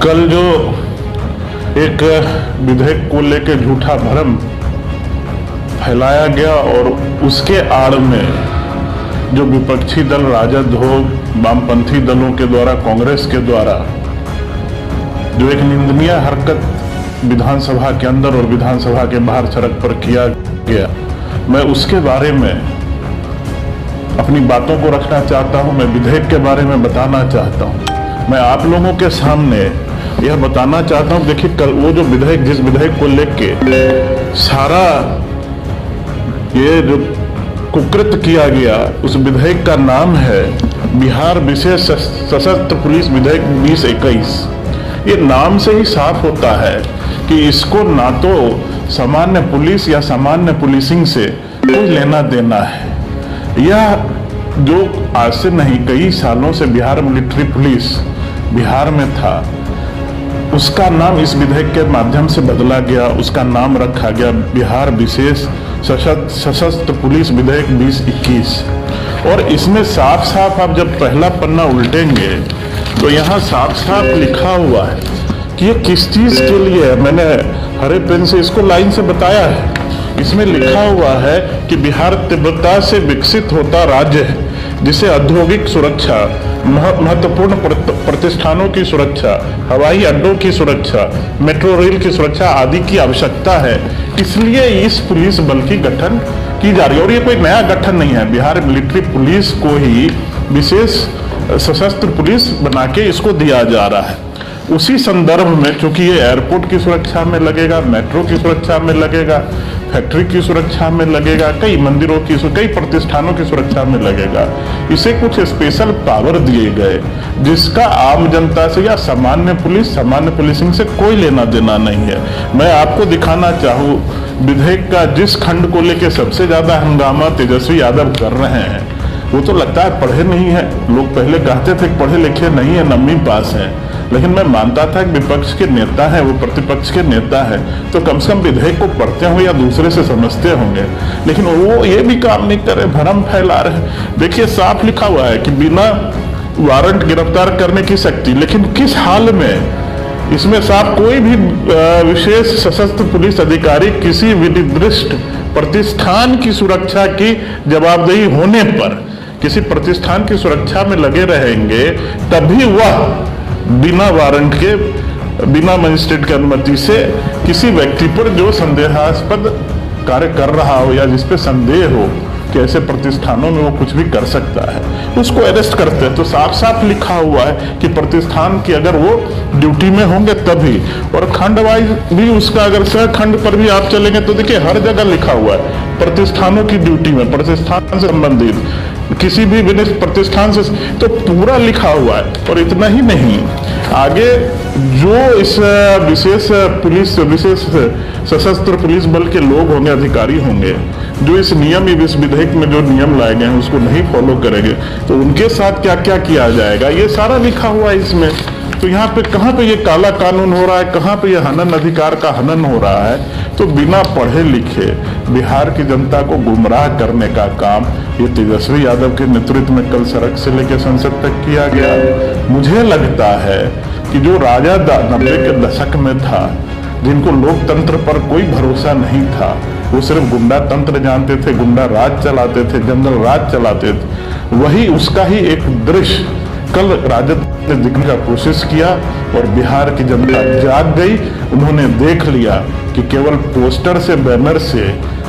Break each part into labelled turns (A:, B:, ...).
A: कल जो एक विधेयक को लेकर झूठा भ्रम फैलाया गया और उसके आड़ में जो विपक्षी दल राजद हो, वामपंथी दलों के द्वारा, कांग्रेस के द्वारा जो एक निंदनीय हरकत विधानसभा के अंदर और विधानसभा के बाहर सड़क पर किया गया, मैं उसके बारे में अपनी बातों को रखना चाहता हूं। मैं विधेयक के बारे में बताना चाहता हूं। मैं आप लोगों के सामने यह बताना चाहता हूं, देखिए कल वो जो विधेयक, जिस विधेयक को लेके सारा ये जो कुकृत किया गया, उस विधेयक का नाम है बिहार विशेष सशस्त्र पुलिस विधेयक 2021। ये नाम से ही साफ होता है कि इसको ना तो सामान्य पुलिस या सामान्य पुलिसिंग से कोई लेना देना है। यह जो आज से नहीं, कई सालों से बिहार मिलिट्री पुलिस बिहार में था, उसका नाम इस विधेयक के माध्यम से बदला गया। उसका नाम रखा गया बिहार विशेष सशस्त्र पुलिस विधेयक 2021। और इसमें साफ साफ आप जब पहला पन्ना उल्टेंगे तो यहाँ साफ साफ लिखा हुआ है कि ये किस चीज के लिए है। मैंने हरे पेन से इसको लाइन से बताया है। इसमें लिखा हुआ है कि बिहार तीव्रता से विकसित होता राज्य है, जिसे औद्योगिक सुरक्षा, महत्वपूर्ण प्रतिष्ठानों की सुरक्षा, हवाई अड्डों की सुरक्षा, मेट्रो रेल की सुरक्षा आदि की आवश्यकता है। इसलिए इस पुलिस बल की गठन की जा रही है। और ये कोई नया गठन नहीं है, बिहार मिलिट्री पुलिस को ही विशेष सशस्त्र पुलिस बना के इसको दिया जा रहा है। उसी संदर्भ में, चूंकि ये एयरपोर्ट की सुरक्षा में लगेगा, मेट्रो की सुरक्षा में लगेगा, फैक्ट्री की सुरक्षा में लगेगा, कई मंदिरों की, कई प्रतिष्ठानों की सुरक्षा में लगेगा, इसे कुछ स्पेशल पावर दिए गए जिसका आम जनता से या सामान्य पुलिस, सामान्य पुलिसिंग से कोई लेना देना नहीं है। मैं आपको दिखाना चाहूँ विधेयक का जिस खंड को लेकर सबसे ज्यादा हंगामा तेजस्वी यादव कर रहे हैं, वो तो लगता है पढ़े नहीं है। लोग पहले कहते थे पढ़े लिखे नहीं है, 9वीं पास है, लेकिन मैं मानता था कि विपक्ष के नेता है, वो प्रतिपक्ष के नेता है, तो कम से कम विधेयक को पढ़ते होंगे या दूसरे से समझते होंगे। लेकिन वो ये भी काम नहीं कर रहे, भ्रम फैला रहे। देखिए साफ लिखा हुआ है कि बिना वारंट गिरफ्तार करने की शक्ति, लेकिन किस हाल में? इसमें साफ कोई भी विशेष सशस्त्र पुलिस अधिकारी किसी विनिर्दिष्ट प्रतिष्ठान की सुरक्षा की जवाबदेही होने पर किसी प्रतिष्ठान की सुरक्षा में लगे रहेंगे, तभी वह बिना वारंट के, बिना मजिस्ट्रेट की अनुमति से किसी व्यक्ति पर जो संदेहास्पद कार्य कर रहा हो या जिस पे संदेह हो कि ऐसे प्रतिष्ठानों में वो कुछ भी कर सकता है, उसको अरेस्ट करते हैं। तो साफ साफ लिखा हुआ है कि प्रतिष्ठान की अगर वो ड्यूटी में होंगे तभी, और खंड वाइज भी उसका, अगर सह खंड पर भी आप चलेंगे तो देखिए हर जगह लिखा हुआ है प्रतिष्ठानों की ड्यूटी में, प्रतिष्ठान से संबंधित किसी भी प्रतिष्ठान से, तो पूरा लिखा हुआ है। और इतना ही नहीं, आगे जो इस विशेष पुलिस, विशेष सशस्त्र पुलिस बल के लोग होंगे, अधिकारी होंगे, जो इस नियम, इस विधेयक में जो नियम लाए गए हैं उसको नहीं फॉलो करेंगे, तो उनके साथ क्या क्या किया जाएगा, ये सारा लिखा हुआ है इसमें। तो यहाँ पे कहाँ पे ये काला कानून हो रहा है, कहाँ पे ये हनन, अधिकार का हनन हो रहा है? तो बिना पढ़े लिखे बिहार की जनता को गुमराह करने का काम ये तेजस्वी यादव के नेतृत्व में कल सड़क से लेकर संसद तक किया गया। मुझे लगता है कि जो राजा 90 के दशक में था, जिनको लोकतंत्र पर कोई भरोसा नहीं था, वो सिर्फ गुंडा तंत्र जानते थे, गुंडा राज चलाते थे, जंगल राज चलाते थे, वही उसका ही एक दृश्य कल राजद ने दिखने का कोशिश किया और बिहार की जनता जाग गई। उन्होंने देख लिया कि केवल पोस्टर से, बैनर से,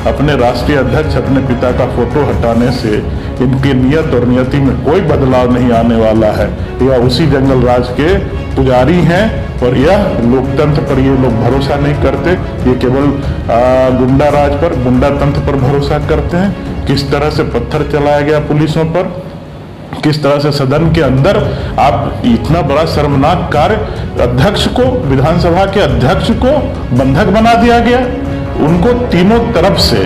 A: अपने राष्ट्रीय अध्यक्ष, अपने पिता का फोटो हटाने से इनकी नियत और नियति में कोई बदलाव नहीं आने वाला है। यह उसी जंगल राज के पुजारी हैं और यह लोकतंत्र पर ये लोग भरोसा नहीं करते। ये केवल गुंडा राज पर, गुंडा तंत्र पर भरोसा करते हैं। किस तरह से पत्थर चलाया गया पुलिसों पर, किस तरह से सदन के अंदर आप इतना बड़ा शर्मनाक कार्य, अध्यक्ष को, विधानसभा के अध्यक्ष को बंधक बना दिया गया, उनको तीनों तरफ से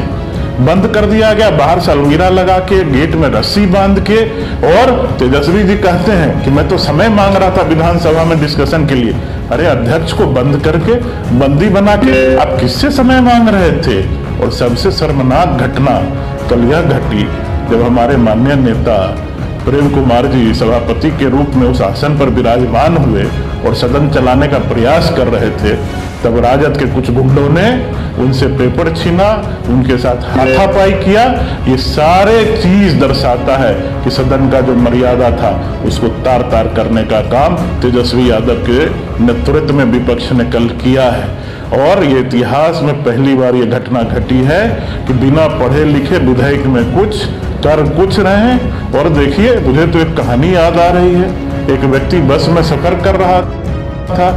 A: बंद कर दिया गया, बाहर से अलमीरा लगा के, गेट में रस्सी बांध के। और तेजस्वी जी कहते हैं कि मैं तो समय मांग रहा था विधानसभा में डिस्कशन के लिए। अरे अध्यक्ष को बंद करके, बंदी बना के आप किससे समय मांग रहे थे? और सबसे शर्मनाक घटना कल यह घटी जब हमारे माननीय नेता प्रेम कुमार जी सभापति के रूप में उस आसन पर विराजमान हुए और सदन चलाने का प्रयास कर रहे थे, तब राजद के कुछ गुंडों ने उनसे पेपर छीना, उनके साथ हाथापाई किया। ये सारे चीज दर्शाता है कि सदन का जो मर्यादा था उसको तार तार करने का काम तेजस्वी यादव के नेतृत्व में विपक्ष ने कल किया है। और ये इतिहास में पहली बार ये घटना घटी है कि बिना पढ़े लिखे विधेयक में कुछ कर कुछ रहे हैं। और देखिए, मुझे तो एक कहानी याद आ रही है। एक व्यक्ति बस में सफर कर रहा था,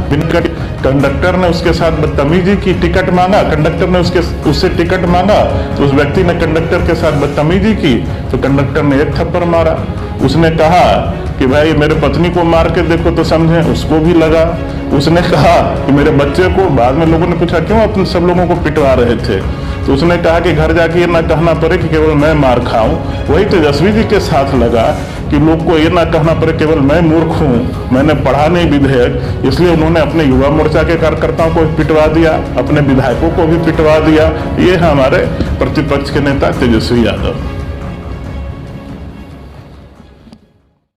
A: कंडक्टर ने उसके साथ बदतमीजी की, टिकट मांगा, कंडक्टर ने उससे टिकट मांगा, तो उस व्यक्ति ने कंडक्टर के साथ बदतमीजी की, तो कंडक्टर ने एक थप्पड़ मारा। उसने कहा कि भाई मेरे पत्नी को मार के देखो तो समझे, उसको भी लगा। उसने कहा कि मेरे बच्चे को, बाद में लोगों ने पूछा क्यों अपन सब लोगों को पिटवा रहे थे, तो उसने कहा कि घर जाके ये ना कहना पड़े कि केवल मैं मार खाऊं। वही तेजस्वी जी के साथ लगा कि लोग को ये ना कहना पड़े केवल मैं मूर्ख हूं, मैंने पढ़ा नहीं विधेयक, इसलिए उन्होंने अपने युवा मोर्चा के कार्यकर्ताओं को पिटवा दिया, अपने विधायकों को भी पिटवा दिया। ये है हमारे प्रतिपक्ष के नेता तेजस्वी यादव।